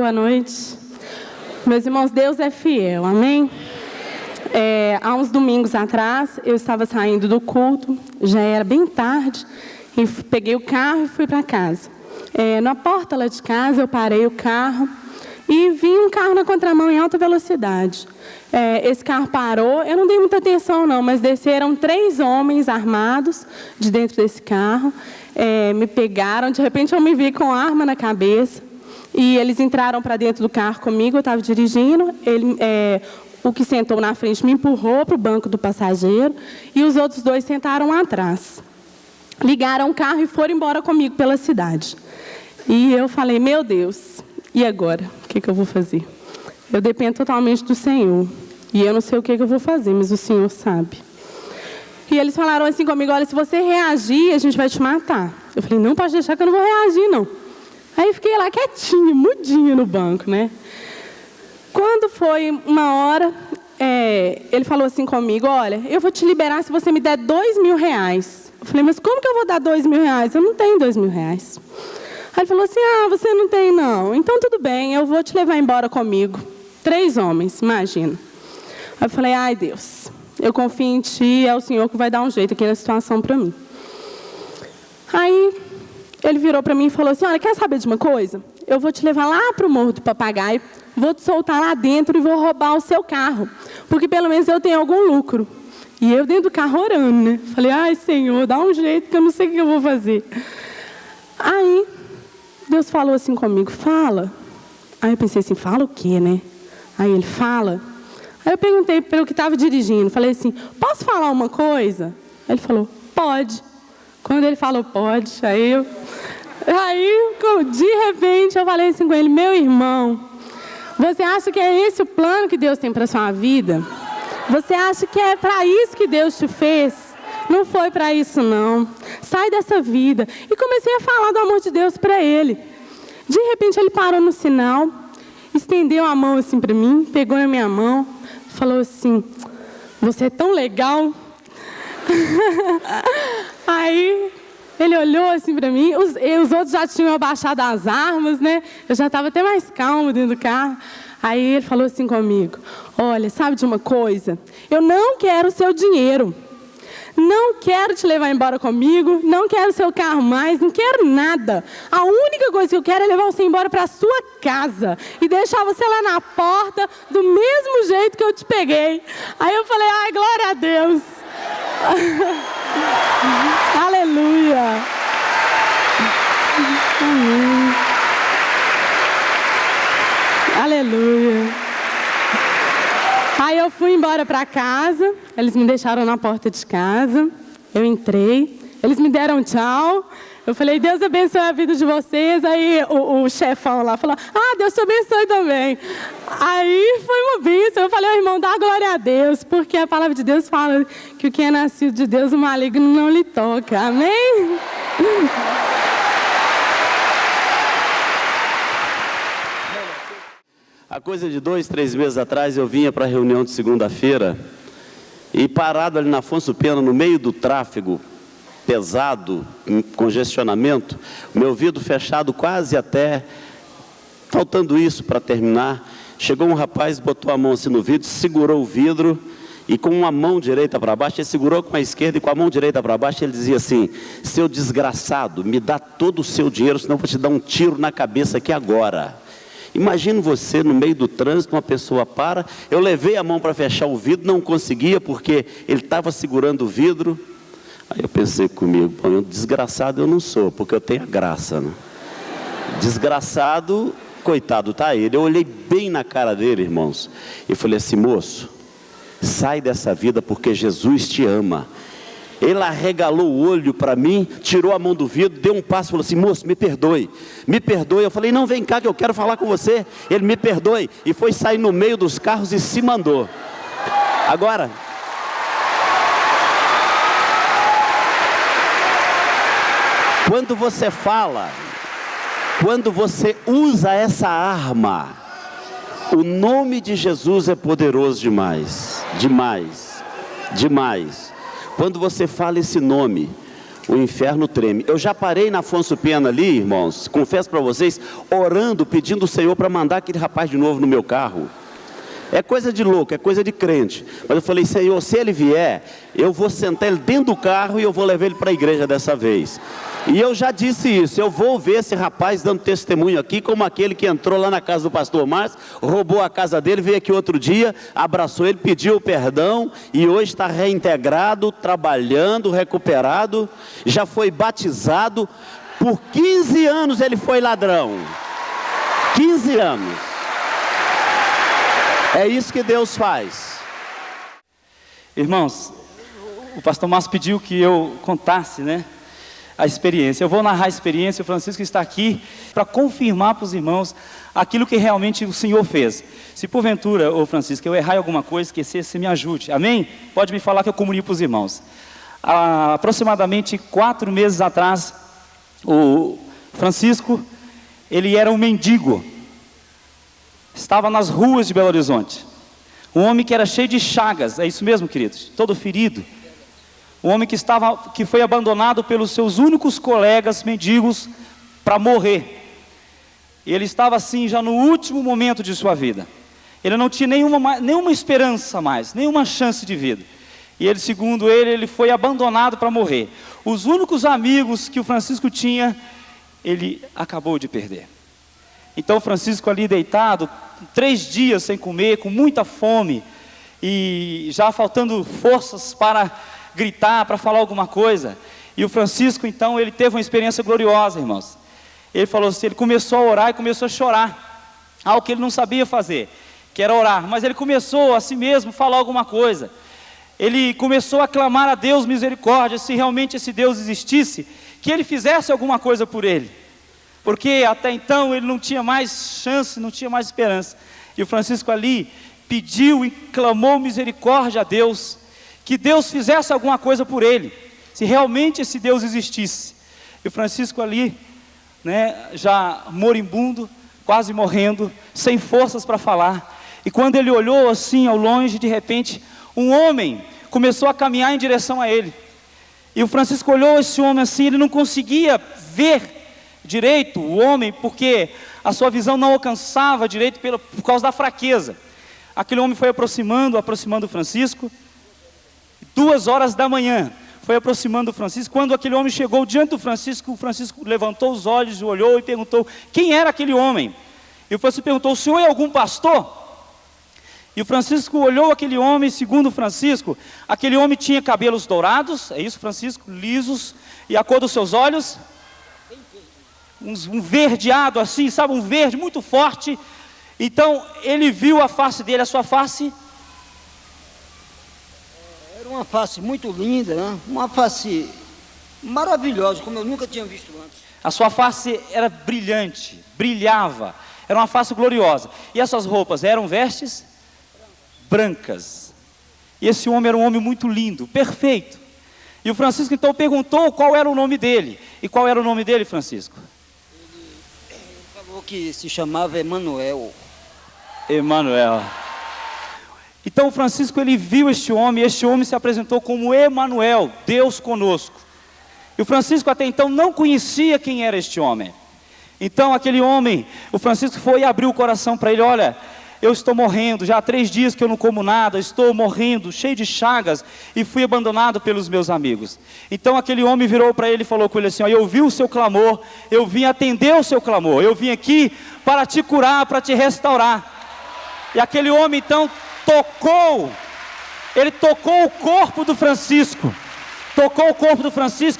boa noite. Meus irmãos, Deus é fiel, amém? Há uns domingos atrás, eu estava saindo do culto, já era bem tarde, e peguei o carro e fui para casa. Na porta lá de casa, eu parei o carro e vi um carro na contramão em alta velocidade. Esse carro parou, eu não dei muita atenção não, mas desceram 3 homens armados de dentro desse carro, me pegaram, de repente eu me vi com arma na cabeça, e eles entraram para dentro do carro comigo, eu estava dirigindo, o que sentou na frente me empurrou para o banco do passageiro, e os outros 2 sentaram atrás. Ligaram o carro e foram embora comigo pela cidade. E eu falei, meu Deus, e agora? O que eu vou fazer? Eu dependo totalmente do Senhor. E eu não sei o que eu vou fazer, mas o Senhor sabe. E eles falaram assim comigo, olha, se você reagir, a gente vai te matar. Eu falei, não, pode deixar que eu não vou reagir, não. Aí fiquei lá quietinha, mudinha no banco, né? Quando foi uma hora, ele falou assim comigo, olha, eu vou te liberar se você me der R$2.000. Eu falei, mas como que eu vou dar R$2.000? Eu não tenho R$2.000. Aí ele falou assim, você não tem não. Então tudo bem, eu vou te levar embora comigo. 3 homens, imagina. Aí eu falei, ai Deus, eu confio em Ti, é o Senhor que vai dar um jeito aqui na situação para mim. Aí ele virou para mim e falou assim, olha, quer saber de uma coisa? Eu vou te levar lá para o Morro do Papagaio, vou te soltar lá dentro e vou roubar o seu carro, porque pelo menos eu tenho algum lucro. E eu dentro do carro orando, né? Falei, ai Senhor, dá um jeito que eu não sei o que eu vou fazer. Aí Deus falou assim comigo, fala. Aí eu pensei assim, fala o quê, né? Aí ele, fala. Aí eu perguntei para o que estava dirigindo, falei assim, posso falar uma coisa? Aí ele falou, pode. Quando ele falou, pode, aí de repente eu falei assim com ele, meu irmão, você acha que é esse o plano que Deus tem para a sua vida? Você acha que é para isso que Deus te fez? Não foi para isso não. Sai dessa vida. E comecei a falar do amor de Deus para ele. De repente ele parou no sinal, estendeu a mão assim para mim, pegou na minha mão, falou assim, você é tão legal. Aí ele olhou assim para mim, os outros já tinham abaixado as armas, né? Eu já estava até mais calmo dentro do carro. Aí ele falou assim comigo, olha, sabe de uma coisa? Eu não quero o seu dinheiro. Não quero te levar embora comigo, não quero seu carro mais, não quero nada. A única coisa que eu quero é levar você embora para a sua casa e deixar você lá na porta do mesmo jeito que eu te peguei. Aí eu falei, ai, glória a Deus. Aleluia. Amém. Aleluia. Aí eu fui embora para casa, eles me deixaram na porta de casa, eu entrei, eles me deram tchau, eu falei, Deus abençoe a vida de vocês, aí o chefão lá falou, Deus te abençoe também. Aí foi uma bênção, eu falei, irmão, dá glória a Deus, porque a palavra de Deus fala que o que é nascido de Deus, o maligno não lhe toca, amém? Há coisa de 2, 3 meses atrás, eu vinha para a reunião de segunda-feira e parado ali na Afonso Pena, no meio do tráfego pesado, em congestionamento, meu vidro fechado quase até, faltando isso para terminar, chegou um rapaz, botou a mão assim no vidro, segurou o vidro e com uma mão direita para baixo, ele segurou com a esquerda e com a mão direita para baixo, ele dizia assim, seu desgraçado, me dá todo o seu dinheiro, senão eu vou te dar um tiro na cabeça aqui agora. Imagina você no meio do trânsito, uma pessoa para, eu levei a mão para fechar o vidro, não conseguia porque ele estava segurando o vidro. Aí eu pensei comigo, bom, desgraçado eu não sou, porque eu tenho a graça, né? Desgraçado, coitado, tá ele. Eu olhei bem na cara dele, irmãos, e falei assim, moço, sai dessa vida porque Jesus te ama. Ele arregalou o olho para mim, tirou a mão do vidro, deu um passo e falou assim, moço, me perdoe. Me perdoe. Eu falei, não, vem cá que eu quero falar com você. Ele, me perdoe. E foi sair no meio dos carros e se mandou. Agora, quando você fala, quando você usa essa arma, o nome de Jesus é poderoso demais. Demais. Demais. Quando você fala esse nome, o inferno treme. Eu já parei na Afonso Pena ali, irmãos, confesso para vocês, orando, pedindo o Senhor para mandar aquele rapaz de novo no meu carro. É coisa de louco, é coisa de crente. Mas eu falei, Senhor, se ele vier, eu vou sentar ele dentro do carro e eu vou levar ele para a igreja dessa vez. E eu já disse isso, eu vou ver esse rapaz dando testemunho aqui, como aquele que entrou lá na casa do pastor Márcio, roubou a casa dele, veio aqui outro dia, abraçou ele, pediu perdão, e hoje está reintegrado, trabalhando, recuperado, já foi batizado. Por 15 anos ele foi ladrão. 15 anos. É isso que Deus faz. Irmãos, o pastor Márcio pediu que eu contasse, a experiência. Eu vou narrar a experiência. O Francisco está aqui para confirmar para os irmãos aquilo que realmente o Senhor fez. Se porventura, ô Francisco, eu errar em alguma coisa, esquecer, você me ajude, amém? Pode me falar que eu comunico para os irmãos. Há aproximadamente 4 meses atrás, o Francisco, ele era um mendigo. Estava nas ruas de Belo Horizonte. Um homem que era cheio de chagas, é isso mesmo, queridos? Todo ferido. Um homem que foi abandonado pelos seus únicos colegas mendigos para morrer. E ele estava assim já no último momento de sua vida. Ele não tinha nenhuma esperança mais, nenhuma chance de vida. E ele, segundo ele foi abandonado para morrer. Os únicos amigos que o Francisco tinha, ele acabou de perder. Então o Francisco ali deitado, 3 dias sem comer, com muita fome, e já faltando forças para gritar, para falar alguma coisa. E o Francisco então, ele teve uma experiência gloriosa, irmãos. Ele falou assim, ele começou a orar e começou a chorar, algo que ele não sabia fazer, que era orar, mas ele começou a si mesmo falar alguma coisa. Ele começou a clamar a Deus misericórdia, se realmente esse Deus existisse, que ele fizesse alguma coisa por ele. Porque até então ele não tinha mais chance, não tinha mais esperança. E o Francisco ali pediu e clamou misericórdia a Deus, que Deus fizesse alguma coisa por ele, se realmente esse Deus existisse. E o Francisco ali, já moribundo, quase morrendo, sem forças para falar. E quando ele olhou assim ao longe, de repente, um homem começou a caminhar em direção a ele. E o Francisco olhou esse homem assim, ele não conseguia ver direito o homem, porque a sua visão não alcançava direito por causa da fraqueza. Aquele homem foi aproximando o Francisco. 2 horas da manhã, foi aproximando o Francisco. Quando aquele homem chegou diante do Francisco, o Francisco levantou os olhos, olhou e perguntou quem era aquele homem. E o Francisco perguntou, o senhor é algum pastor? E o Francisco olhou aquele homem, segundo o Francisco, aquele homem tinha cabelos dourados, é isso, Francisco, lisos, e a cor dos seus olhos? Um verdeado assim, sabe, um verde muito forte. Então ele viu a face dele, a sua face era uma face muito linda, uma face maravilhosa, como eu nunca tinha visto antes. A sua face era brilhante, brilhava, era uma face gloriosa. E essas roupas eram vestes brancas. E esse homem era um homem muito lindo, perfeito. E o Francisco então perguntou qual era o nome dele. E qual era o nome dele, Francisco? Ele falou que se chamava Emanuel. Emanuel. Então o Francisco, ele viu este homem, e este homem se apresentou como Emanuel, Deus conosco. E o Francisco até então não conhecia quem era este homem. Então aquele homem, o Francisco foi e abriu o coração para ele, olha, eu estou morrendo, já há 3 dias que eu não como nada, estou morrendo, cheio de chagas, e fui abandonado pelos meus amigos. Então aquele homem virou para ele e falou com ele assim, ó, eu vi o seu clamor, eu vim atender o seu clamor, eu vim aqui para te curar, para te restaurar. E aquele homem então ele tocou o corpo do Francisco,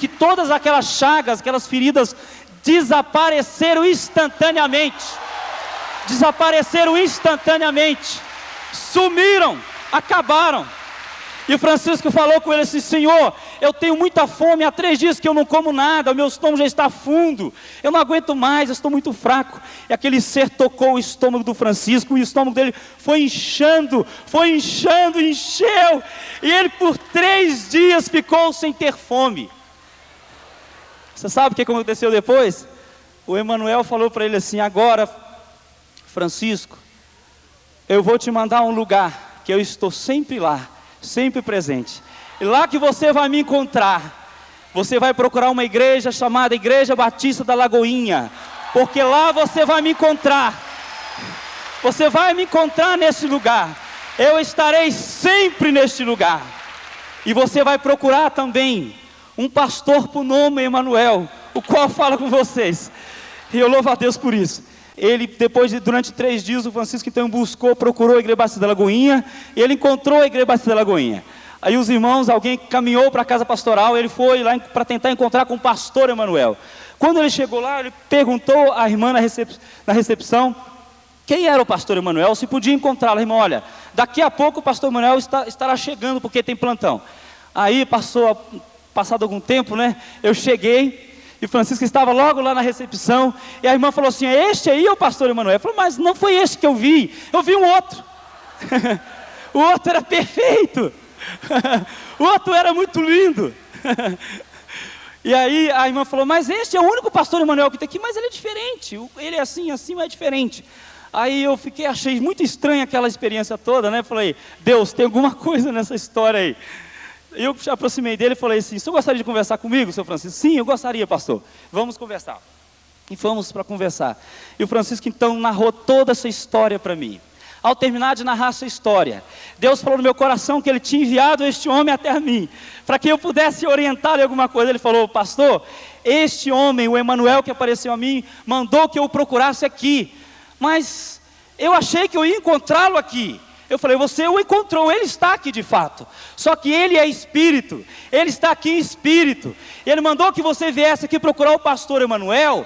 e todas aquelas chagas, aquelas feridas desapareceram instantaneamente, sumiram, acabaram. E o Francisco falou com ele assim, Senhor, eu tenho muita fome, há 3 dias que eu não como nada, o meu estômago já está fundo, eu não aguento mais, eu estou muito fraco. E aquele ser tocou o estômago do Francisco, e o estômago dele foi inchando, encheu, e ele por 3 dias ficou sem ter fome. Você sabe o que aconteceu depois? O Emanuel falou para ele assim, agora, Francisco, eu vou te mandar um lugar, que eu estou sempre lá, sempre presente, e lá que você vai me encontrar, você vai procurar uma igreja chamada Igreja Batista da Lagoinha, porque lá você vai me encontrar. Você vai me encontrar nesse lugar. Eu estarei sempre neste lugar. E você vai procurar também um pastor por nome Emanuel, o qual fala com vocês. E eu louvo a Deus por isso. Ele, durante 3 dias, o Francisco então procurou a Igreja Batista da Lagoinha, e ele encontrou a Igreja Batista da Lagoinha. Aí os irmãos, alguém caminhou para a casa pastoral, ele foi lá para tentar encontrar com o pastor Emanuel. Quando ele chegou lá, ele perguntou à irmã na recepção, quem era o pastor Emanuel, se podia encontrá-lo. Irmão, olha, daqui a pouco o pastor Emanuel estará chegando, porque tem plantão. Aí passado algum tempo, né, eu cheguei, e o Francisco estava logo lá na recepção, e a irmã falou assim, este aí é o pastor Emanuel. Eu falei, mas não foi este que eu vi um outro. O outro era perfeito. O outro era muito lindo. E aí a irmã falou, mas este é o único pastor Emanuel que tem aqui, mas ele é diferente, ele é assim, mas é diferente. Aí eu achei muito estranha aquela experiência toda, né? Falei, Deus, tem alguma coisa nessa história aí. Eu me aproximei dele e falei assim, o senhor gostaria de conversar comigo, seu Francisco? Sim, eu gostaria, pastor. Vamos conversar. E fomos para conversar. E o Francisco então narrou toda essa história para mim. Ao terminar de narrar essa história, Deus falou no meu coração que Ele tinha enviado este homem até mim, para que eu pudesse orientá-lo em alguma coisa. Ele falou, pastor, este homem, o Emanuel que apareceu a mim, mandou que eu o procurasse aqui, mas eu achei que eu ia encontrá-lo aqui. Eu falei, você o encontrou, ele está aqui de fato, só que ele é espírito, ele está aqui em espírito. Ele mandou que você viesse aqui procurar o pastor Emanuel,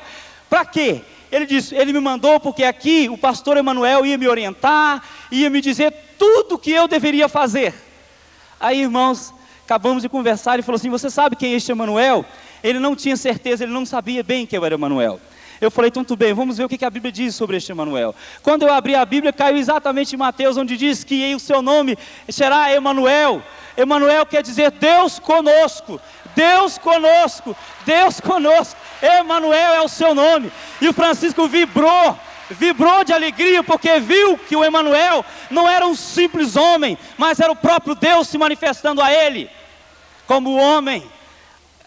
para quê? Ele disse, ele me mandou porque aqui o pastor Emanuel ia me orientar, ia me dizer tudo o que eu deveria fazer. Aí, irmãos, acabamos de conversar, ele falou assim, você sabe quem é este Emanuel? Ele não tinha certeza, ele não sabia bem quem era Emanuel. Eu falei, então tudo bem, vamos ver o que a Bíblia diz sobre este Emanuel. Quando eu abri a Bíblia, caiu exatamente em Mateus, onde diz que o seu nome será Emanuel. Emanuel quer dizer Deus conosco, Deus conosco, Deus conosco. Emanuel é o seu nome. E o Francisco vibrou de alegria, porque viu que o Emanuel não era um simples homem, mas era o próprio Deus se manifestando a ele, como homem.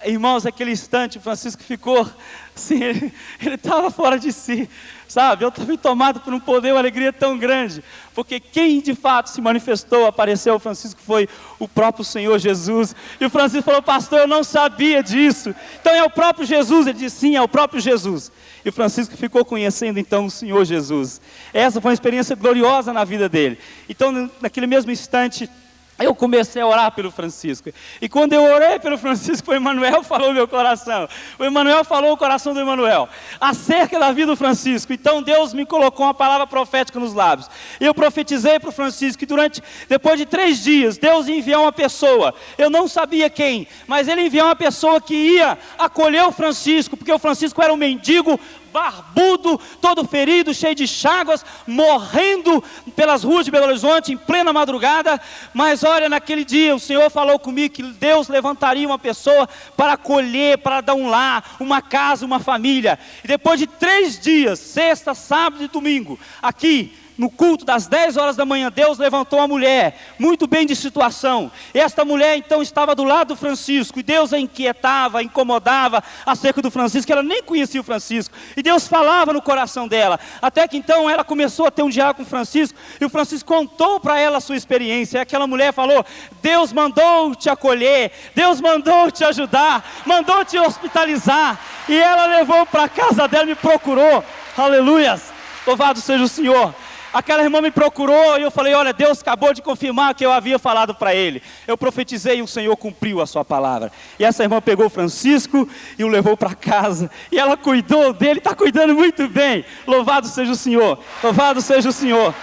Irmãos, naquele instante, o Francisco ficou assim, ele estava fora de si, sabe? Eu estava tomado por um poder, uma alegria tão grande, porque quem de fato se manifestou, apareceu ao Francisco, foi o próprio Senhor Jesus. E o Francisco falou, pastor, eu não sabia disso, então é o próprio Jesus? Ele disse, sim, é o próprio Jesus. E o Francisco ficou conhecendo então o Senhor Jesus. Essa foi uma experiência gloriosa na vida dele. Então, naquele mesmo instante, eu comecei a orar pelo Francisco. E quando eu orei pelo Francisco, o Emanuel falou meu coração. O Emanuel falou o coração do Emanuel acerca da vida do Francisco. Então Deus me colocou uma palavra profética nos lábios. E eu profetizei para o Francisco que depois de 3 dias, Deus ia enviar uma pessoa. Eu não sabia quem, mas Ele enviou uma pessoa que ia acolher o Francisco, porque o Francisco era um mendigo, barbudo, todo ferido, cheio de chagas, morrendo pelas ruas de Belo Horizonte em plena madrugada. Mas olha, naquele dia o Senhor falou comigo que Deus levantaria uma pessoa para acolher, para dar um lar, uma casa, uma família. E depois de 3 dias, sexta, sábado e domingo, aqui no culto das 10 horas da manhã, Deus levantou uma mulher, muito bem de situação. Esta mulher então estava do lado do Francisco, e Deus a inquietava, incomodava acerca do Francisco, ela nem conhecia o Francisco, e Deus falava no coração dela, até que então ela começou a ter um diálogo com o Francisco, e o Francisco contou para ela a sua experiência, e aquela mulher falou, Deus mandou te acolher, Deus mandou te ajudar, mandou te hospitalizar, e ela levou para a casa dela, me procurou, aleluias, louvado seja o Senhor. Aquela irmã me procurou e eu falei, olha, Deus acabou de confirmar o que eu havia falado para ele. Eu profetizei e o Senhor cumpriu a sua palavra. E essa irmã pegou o Francisco e o levou para casa. E ela cuidou dele, está cuidando muito bem. Louvado seja o Senhor, louvado seja o Senhor.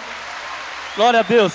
Glória a Deus.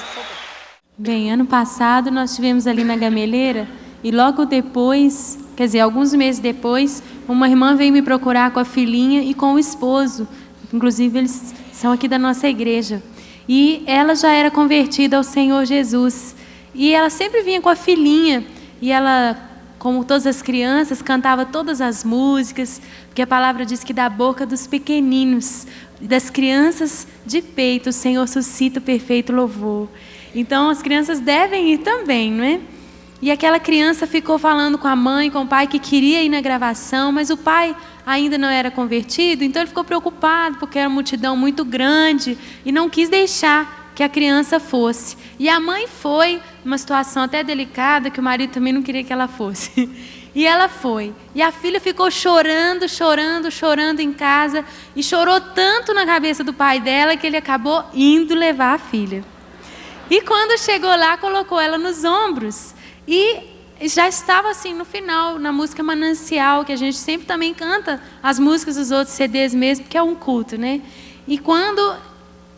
Bem, ano passado nós estivemos ali na Gameleira e logo depois, quer dizer, alguns meses depois, uma irmã veio me procurar com a filhinha e com o esposo. Inclusive eles são aqui da nossa igreja, e ela já era convertida ao Senhor Jesus, e ela sempre vinha com a filhinha, e ela, como todas as crianças, cantava todas as músicas, porque a palavra diz que da boca dos pequeninos, das crianças de peito, o Senhor suscita o perfeito louvor. Então as crianças devem ir também, não é? E aquela criança ficou falando com a mãe, com o pai, que queria ir na gravação, mas o pai ainda não era convertido, então ele ficou preocupado, porque era uma multidão muito grande, e não quis deixar que a criança fosse. E a mãe foi, numa situação até delicada, que o marido também não queria que ela fosse. E ela foi. E a filha ficou chorando, chorando, chorando em casa, e chorou tanto na cabeça do pai dela, que ele acabou indo levar a filha. E quando chegou lá, colocou ela nos ombros, e já estava assim no final, na música Manancial, que a gente sempre também canta as músicas dos outros CDs mesmo, porque é um culto, né? E quando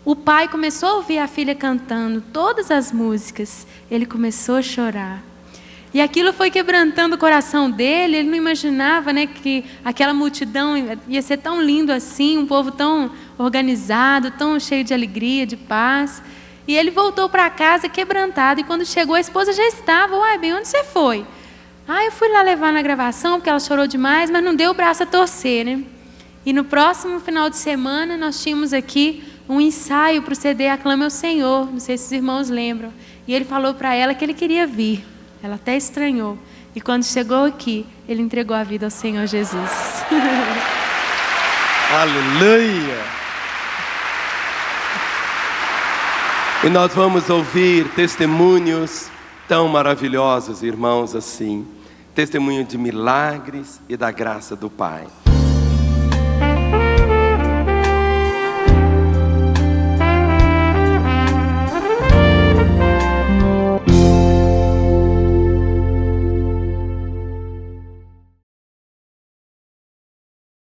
o pai começou a ouvir a filha cantando todas as músicas, ele começou a chorar. E aquilo foi quebrantando o coração dele. Ele não imaginava, né, que aquela multidão ia ser tão lindo assim, um povo tão organizado, tão cheio de alegria, de paz. E ele voltou para casa quebrantado, e quando chegou a esposa já estava. Uai, bem, onde você foi? Ah, eu fui lá levar na gravação, porque ela chorou demais, mas não deu o braço a torcer, né? E no próximo final de semana, nós tínhamos aqui um ensaio para o CD Aclame ao Senhor, não sei se os irmãos lembram. E ele falou para ela que ele queria vir. Ela até estranhou. E quando chegou aqui, ele entregou a vida ao Senhor Jesus. Aleluia! E nós vamos ouvir testemunhos tão maravilhosos, irmãos, assim. Testemunho de milagres e da graça do Pai.